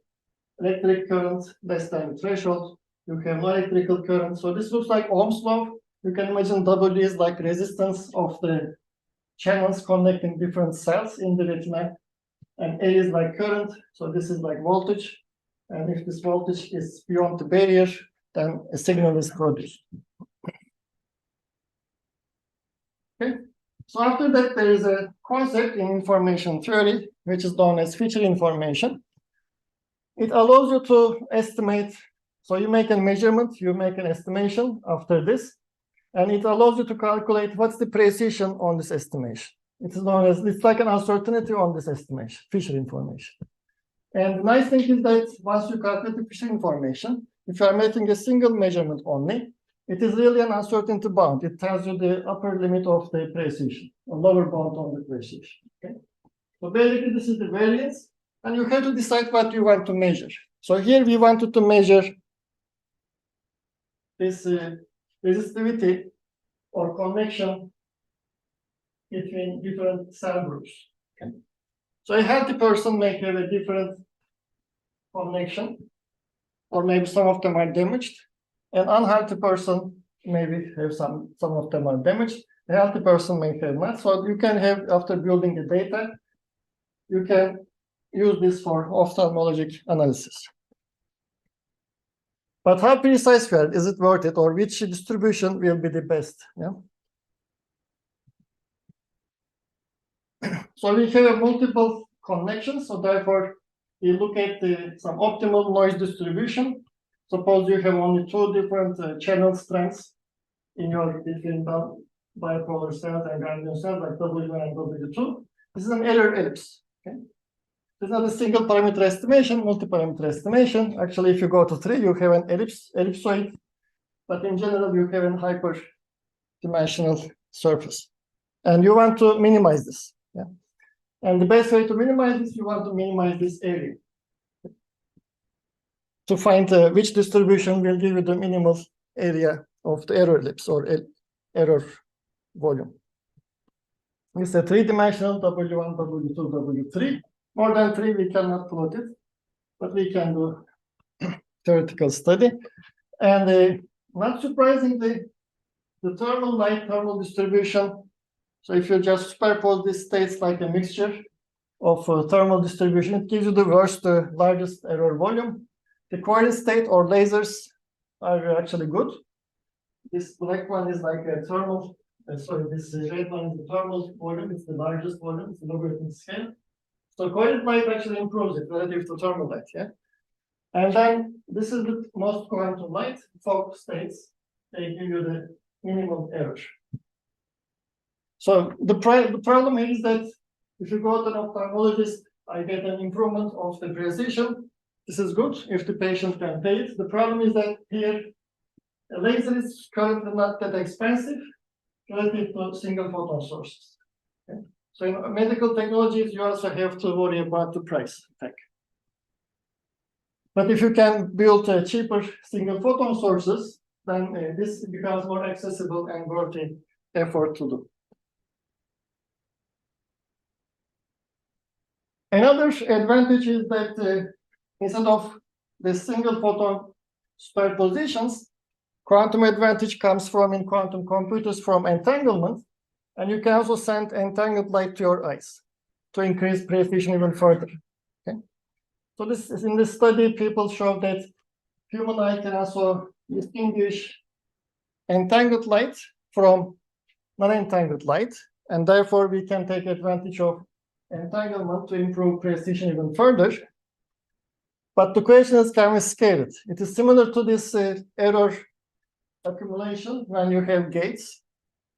electric current less than the threshold. You have no electrical current. So this looks like Ohm's law. You can imagine W is like resistance of the channels connecting different cells in the retina. And A is like current. So this is like voltage. And if this voltage is beyond the barrier, then a signal is produced. Okay. So after that, there is a concept in information theory, which is known as feature information. It allows you to estimate. So you make a measurement, you make an estimation after this, and it allows you to calculate what's the precision on this estimation. It is known as, it's like an uncertainty on this estimation, feature information. And the nice thing is that once you calculate the feature information, if you are making a single measurement only, it is really an uncertainty bound. It tells you the upper limit of the precision, a lower bound on the precision. Okay? So basically, this is the variance, and you have to decide what you want to measure. So here we wanted to measure this resistivity or connection between different cell groups. Okay? So a healthy person may have a different connection, or maybe some of them are damaged. An unhealthy person maybe have some of them are damaged. A healthy person may have not. So you can have, after building the data, you can use this for ophthalmologic analysis. But how precise we are, is it worth it, or which distribution will be the best? Yeah. So we have a multiple connections, so therefore we look at some optimal noise distribution. Suppose you have only two different channel strengths in your between bipolar cells and ganglion cells, like W1 and W2. This is an error ellipse. Okay? This is not a single parameter estimation, multi-parameter estimation. Actually, if you go to 3, you have an ellipsoid, but in general, you have a hyper-dimensional surface. And you want to minimize this. Yeah? And the best way to minimize this, you want to minimize this area to find which distribution will give you the minimal area of the error ellipse or error volume. It's a three-dimensional W1, W2, W3. More than 3, we cannot plot it, but we can do theoretical study. And not surprisingly, the thermal light thermal distribution. So if you just superpose these states like a mixture of thermal distribution, it gives you the worst, largest error volume. The coherent state or lasers are actually good. This black one is like a thermal, sorry, this red one is the thermal volume, it's the largest volume, it's the logarithmic scale. So coherent light actually improves it relative to thermal light, yeah? And then this is the most quantum light, focus states, they give you the minimum error. So the problem is that if you go to an ophthalmologist, I get an improvement of the precision. This is good if the patient can pay it. The problem is that here, a laser is currently not that expensive relative to single photon sources. Okay? So in medical technologies, you also have to worry about the price tag. But if you can build cheaper single photon sources, then this becomes more accessible and worth the effort to do. Another advantage is that instead of the single photon superpositions, quantum advantage comes from in quantum computers from entanglement, and you can also send entangled light to your eyes to increase precision even further. Okay? So this is in this study, people show that human eye can also distinguish entangled light from non-entangled light, and therefore we can take advantage of entanglement to improve precision even further. But the question is, can we scale it? It is similar to this error accumulation when you have gates.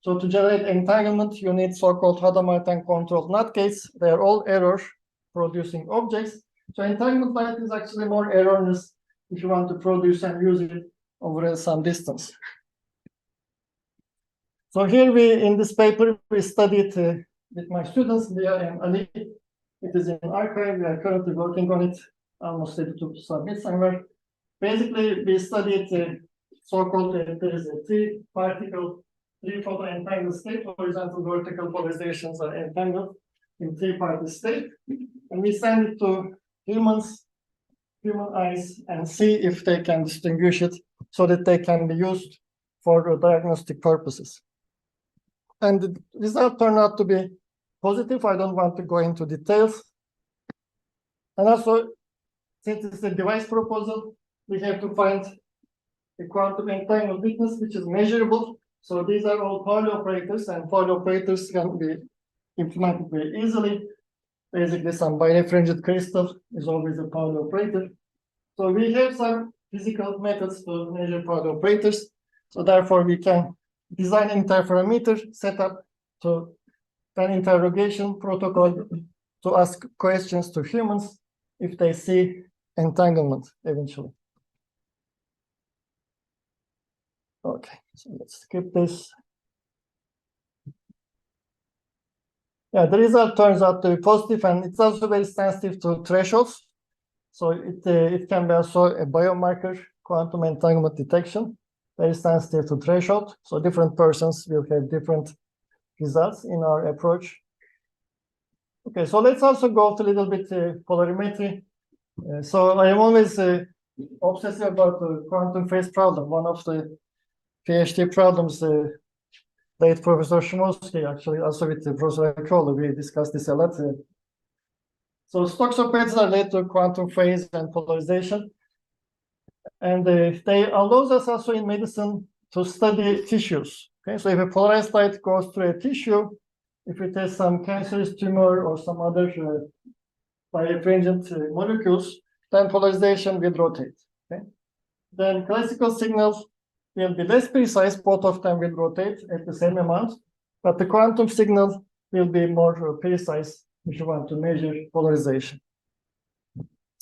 So to generate entanglement, you need so-called Hadamard controlled NOT gates. They are all error-producing objects. So entanglement light is actually more erroneous if you want to produce and use it over some distance. So here in this paper, we studied with my students, Leah and Ali. It is in archive. We are currently working on it, almost ready to submit somewhere. Basically, we studied so-called, there is a three-photon entangled state. Horizontal, vertical polarizations are entangled in three-party state. And we send it to human eyes and see if they can distinguish it so that they can be used for diagnostic purposes. And the result turned out to be positive. I don't want to go into details. And also, since it's a device proposal, we have to find the quantum entangled weakness, which is measurable. So these are all Pauli operators, and Pauli operators can be implemented very easily. Basically, some birefringent crystal is always a Pauli operator. So we have some physical methods to measure Pauli operators. So therefore, we can design an interferometer setup to an interrogation protocol to ask questions to humans if they see entanglement eventually. Okay, so let's skip this. Yeah, the result turns out to be positive, and it's also very sensitive to thresholds. So it can be also a biomarker quantum entanglement detection, very sensitive to threshold. So different persons will have different results in our approach. Okay, so let's also go to a little bit polarimetry. So I am always obsessed about the quantum phase problem. One of the PhD problems, late Professor Shimoski, actually also with Professor Akroğlu, we discussed this a lot. So Stokes operators are related to quantum phase and polarization. And they allows us also in medicine to study tissues. Okay, so if a polarized light goes through a tissue, if it has some cancerous tumor or some other birefringent molecules, then polarization will rotate. Okay? Then classical signals will be less precise, both of them will rotate at the same amount, but the quantum signal will be more precise if you want to measure polarization.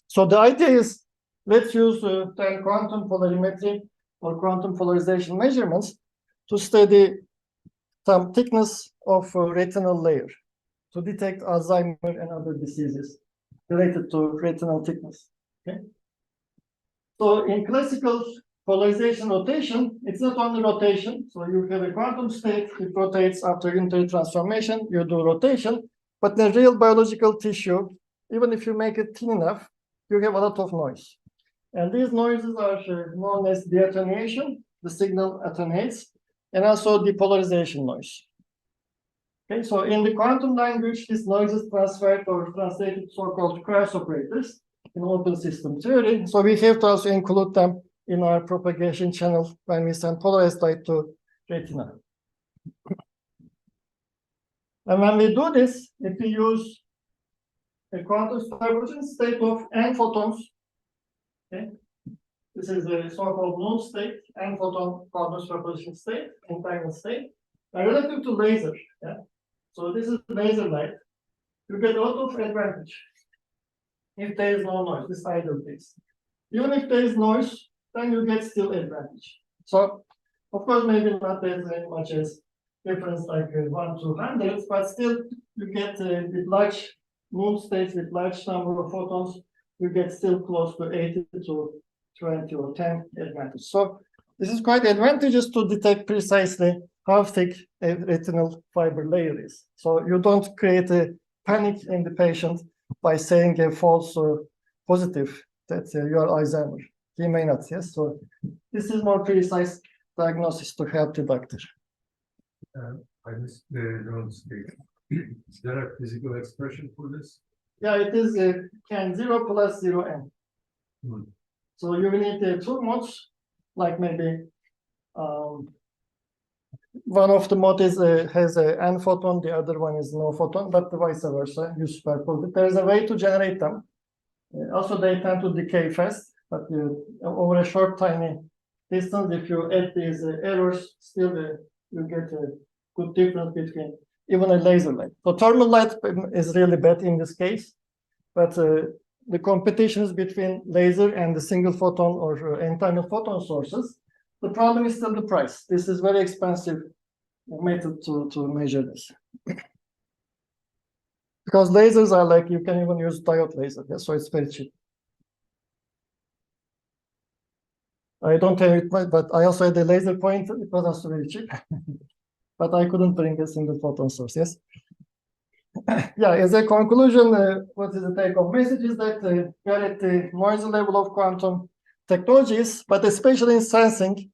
So the idea is, let's use then quantum polarimetry or quantum polarization measurements to study some thickness of retinal layer to detect Alzheimer and other diseases related to retinal thickness. Okay. So in classical polarization rotation, it's not only rotation. So you have a quantum state, it rotates after unitary transformation, you do rotation, but in real biological tissue, even if you make it thin enough, you have a lot of noise. And these noises are known as deattenuation, the signal attenuates, and also depolarization noise. Okay, so in the quantum language, this noise is transferred or translated to so-called cross operators in open system theory. So we have to also include them in our propagation channel when we send polarized light to retina. And when we do this, if we use a quantum superposition state of n photons, okay, this is a so-called null state, n photon quantum superposition state, entangled state, relative to laser. Yeah? So this is laser light. You get a lot of advantage if there is no noise, this idle case. Even if there is noise, then you get still advantage. So, of course, maybe not as much as difference like 1 to 100, but still you get with large null states with large number of photons, you get still close to 80 to 20 or 10 advantage. So this is quite advantageous to detect precisely how thick a retinal fiber layer is. So you don't create a panic in the patient by saying a false or positive that you are Alzheimer. He may not, yes? So this is more precise diagnosis to help the doctor. I missed the neural state. Is there a physical expression for this? Yeah, it is can 0 plus 0n. Hmm. So you will need two modes, like maybe one of the modes has a n photon, the other one is no photon, but vice versa, you superpose it. There is a way to generate them. Also, they tend to decay fast, but over a short, tiny distance, if you add these errors, still you get a good difference between even a laser light. So thermal light is really bad in this case, but the competition is between laser and the single photon or entangled photon sources. The problem is still the price. This is very expensive method to measure this. Because lasers are like, you can even use diode laser, yeah? So it's very cheap. I don't have it, but I also had a laser pointer. It was also very cheap. But I couldn't bring a single photon source, yes? Yeah, as a conclusion, what is the take-home message is that we are at the noisy level of quantum technologies, but especially in sensing,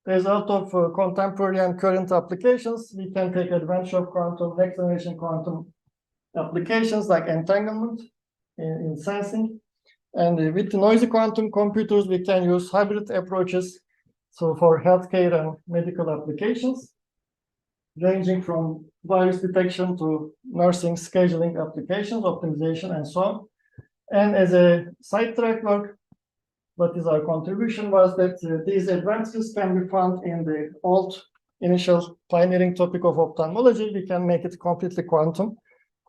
there's a lot of contemporary and current applications. We can take advantage of quantum, next generation quantum applications like entanglement in sensing. And with the noisy quantum computers, we can use hybrid approaches. So for healthcare and medical applications, ranging from virus detection to nursing scheduling applications, optimization, and so on. And as a sidetrack work, what is our contribution was that these advances can be found in the old initial pioneering topic of ophthalmology. We can make it completely quantum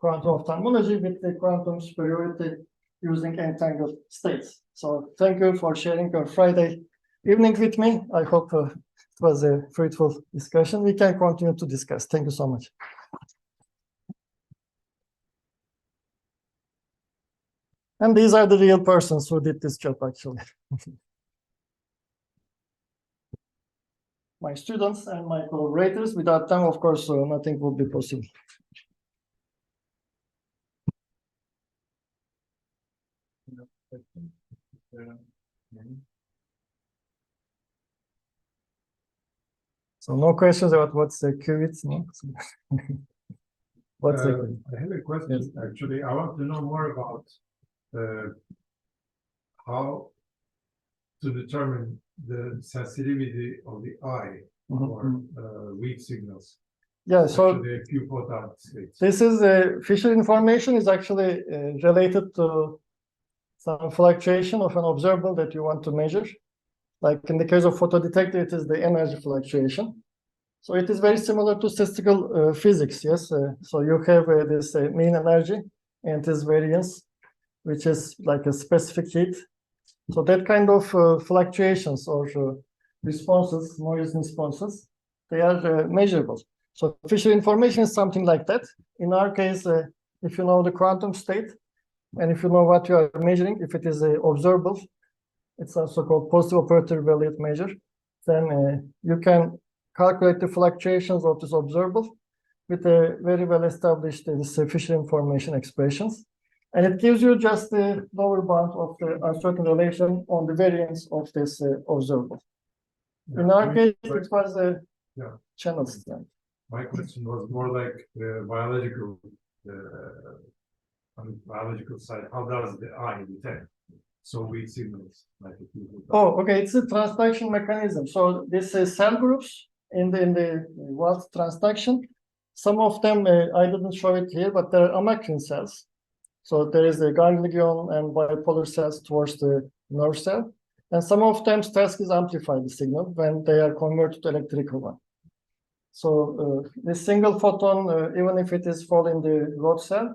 ophthalmology with the quantum superiority using entangled states. So thank you for sharing your Friday evening with me. I hope it was a fruitful discussion. We can continue to discuss. Thank you so much. And these are the real persons who did this job, actually. My students and my collaborators. Without them, of course, nothing would be possible. So no questions about what's the qubits, no? What's the I have a question, yes. actually. I want to know more about how to determine the sensitivity of the eye for weak signals. Yeah, so Actually, a few photon states. this is Fisher information is actually related to some fluctuation of an observable that you want to measure. Like in the case of photodetector, it is the energy fluctuation. So it is very similar to statistical physics, yes. So you have this mean energy and this variance, which is like a specific heat. So that kind of fluctuations or responses, noise responses, they are measurable. So Fisher information is something like that. In our case, if you know the quantum state, and if you know what you are measuring, if it is observable, it's also called positive operator valued measure, then you can calculate the fluctuations of this observable with a very well established Fisher information expressions. And it gives you just the lower bound of the uncertain relation on the variance of this observable. Yeah, In our case, but- it was a Yeah. channel strength. My question was more like biological, on the biological side. How does the eye detect so weak signals? Like if you Oh, okay. It's a transduction mechanism. So this cell groups in the Walt transduction, some of them I didn't show it here, but there are amacrine cells. So there is a ganglion and bipolar cells towards the nerve cell, and some of them task is amplify the signal when they are converted to electrical one. So this single photon, even if it is fall in the rod cell,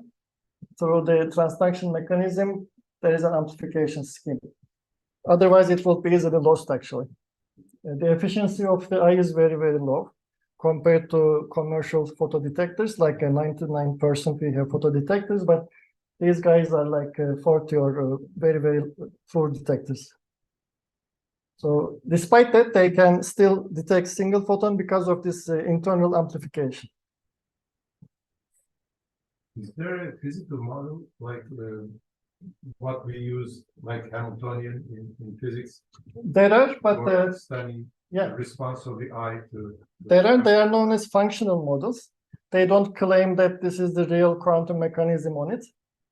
through the transduction mechanism, there is an amplification scheme. Otherwise, it will be easily lost, actually. The efficiency of the eye is very, very low compared to commercial photodetectors, like 99% we have photodetectors, but these guys are like 40 or very, very poor detectors. So despite that, they can still detect single photon because of this internal amplification. Is there a physical model like what we use, like Hamiltonian in physics, There are, but for studying yeah, the response of the eye to? they are known as functional models. They don't claim that this is the real quantum mechanism on it,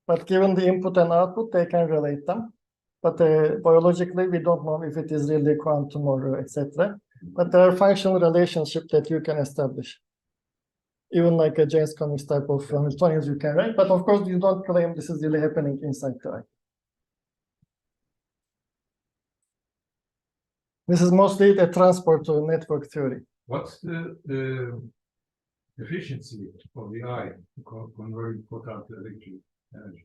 but given the input and output, they can relate them. But biologically, we don't know if it is really quantum or etc. But there are functional relationships that you can establish. Even like a James Cummings type of Hamiltonians you can write, but of course you don't claim this is really happening inside the eye. This is mostly the transport to network theory. What's the efficiency of the eye to convert photon to electric energy?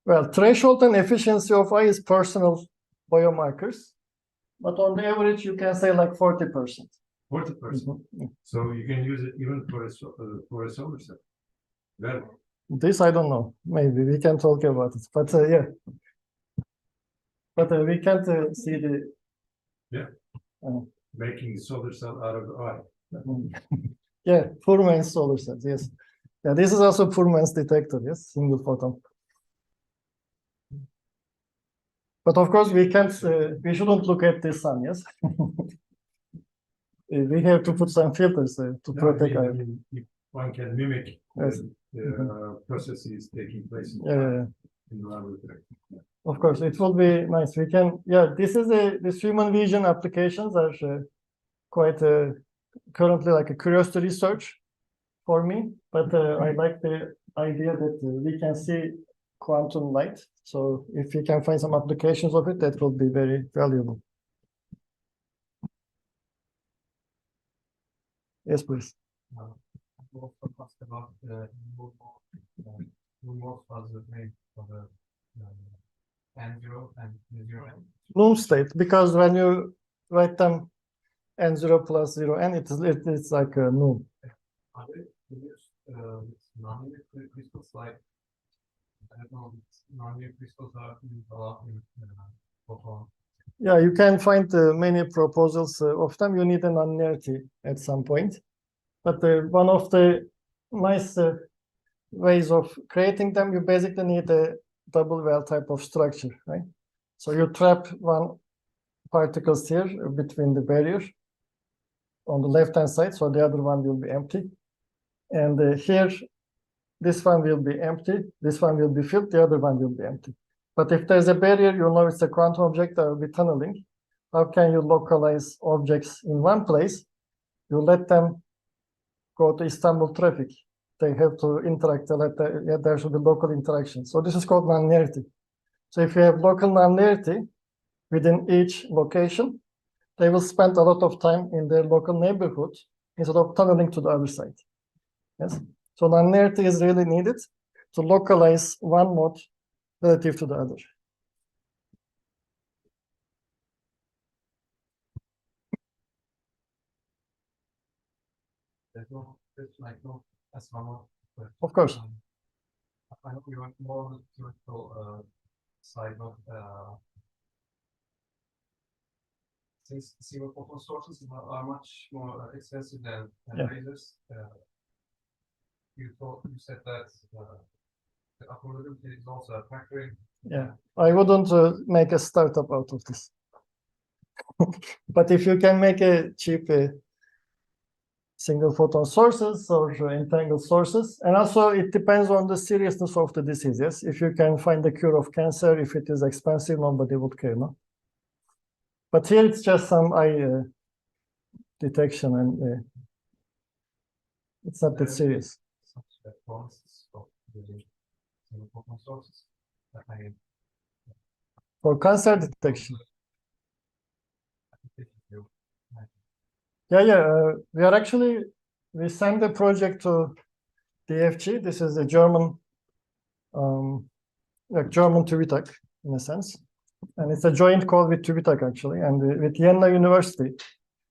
Well, threshold and efficiency of eye is personal biomarkers, but on the average you can say like 40%. 40%. So you can use it even for a solar cell. Well, This I don't know. Maybe we can talk about it, but yeah. But we can't see the. Yeah. Making the solar cell out of the eye. Yeah, Fuhrman's solar cells. Yes. Yeah, this is also Fuhrman's detector. Yes, single photon. But of course, we can't. We shouldn't look at the sun. Yes. We have to put some filters to protect I our. mean, if one can mimic Yes. the processes taking place Yeah. in the laboratory. Yeah. Of course, it will be nice. We can. Yeah, this human vision applications are quite currently like a curiosity research for me. But I like the idea that we can see quantum light. So if we can find some applications of it, that will be very valuable. Yes, please. Also asked about who was the name for the N0 and N0N. Bloom state, because when you write them N0 plus 0N, it's like a null. Are they produced with non-linear crystals like, I don't know, non-linear crystals are allowed in photon? Yeah, you can find many proposals of them. You need a nonlinearity at some point. But one of the nice ways of creating them, you basically need a double well type of structure, right? So you trap one particles here between the barrier on the left-hand side, so the other one will be empty. And here, this one will be empty, this one will be filled, the other one will be empty. But if there's a barrier, you know it's a quantum object, there will be tunneling. how can you localize objects in one place? You let them go to Istanbul traffic. They have to interact, there should be local interaction. So this is called nonlinearity. So if you have local nonlinearity within each location, they will spend a lot of time in their local neighborhood instead of tunneling to the other side. Yes. So nonlinearity is really needed to localize one mode relative to the other. There's no, there's like no, that's one more question. Of course. I hope you want more on the theoretical side of since single photon sources are much more expensive than Yeah. lasers. You said that the affordability is also a factor. Yeah, I wouldn't make a startup out of this. But if you can make a cheap single photon sources or entangled sources, and also it depends on the seriousness of the disease. Yes, if you can find a cure of cancer, if it is expensive, nobody would care, no? But here it's just some eye detection, and it's not that serious. Such that promises of using single photon sources. For cancer detection. Yeah, we sent a project to DFG. This is a German, German QTalk in a sense. And it's a joint call with QTalk actually. And with Jena University,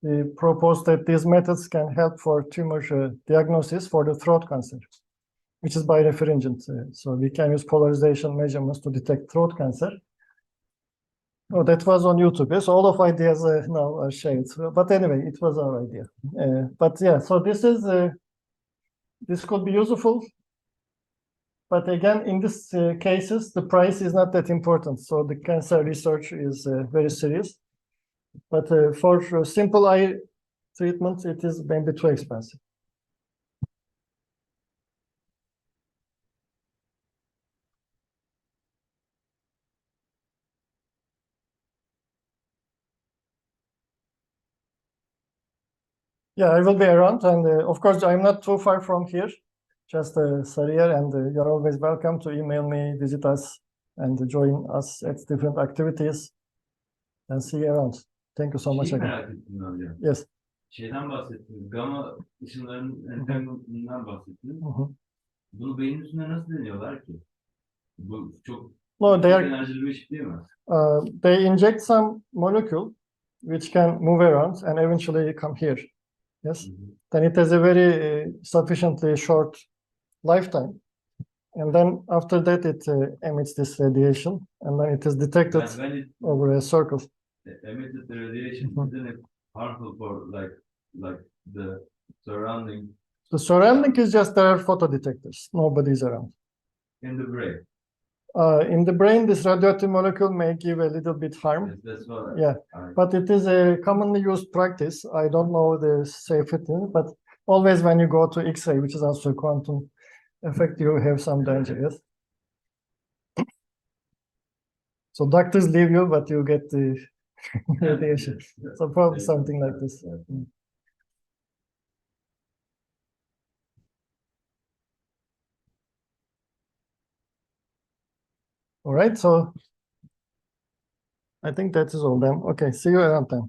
we proposed that these methods can help for tumor diagnosis for the throat cancer, which is birefringent. So we can use polarization measurements to detect throat cancer. Oh, that was on YouTube. Yes, all of ideas now are shared. But anyway, it was our idea. But yeah, so this could be useful. But again, in these cases, the price is not that important. So the cancer research is very serious. But for simple eye treatment, it is maybe too expensive. Yeah, I will be around, and of course, I'm not too far from here, just Sarıyer, and you're always welcome to email me, visit us, and join us at different activities, and see you around. Thank you so much again. Merak ettim hocam. Yes. Şeyden bahsettiniz, gamma ışınlarının entanglement'ından bahsettiniz. Mhm. Bunu beyin üstünde nasıl deniyorlar ki? Bu çok No, enerjili bir iş değil mi? they inject some molecule which can move around and eventually come here. Yes. Then it has a very sufficiently short lifetime. And then after that, it emits this radiation, and then it is detected When it over a circle. emitted the radiation, isn't it harmful for like the surrounding The surrounding is just there are photodetectors. Nobody's around. in the brain? In the brain, this radioactive molecule may give a little bit harm. Yes, that's what Yeah, but it is a commonly used practice. I don't know the safety, but always when you go to X-ray, which is also a quantum effect, you have some danger, yes? So doctors leave you, but you get the radiation. So probably something like this. All right, so I think that is all then. Okay, see you around then.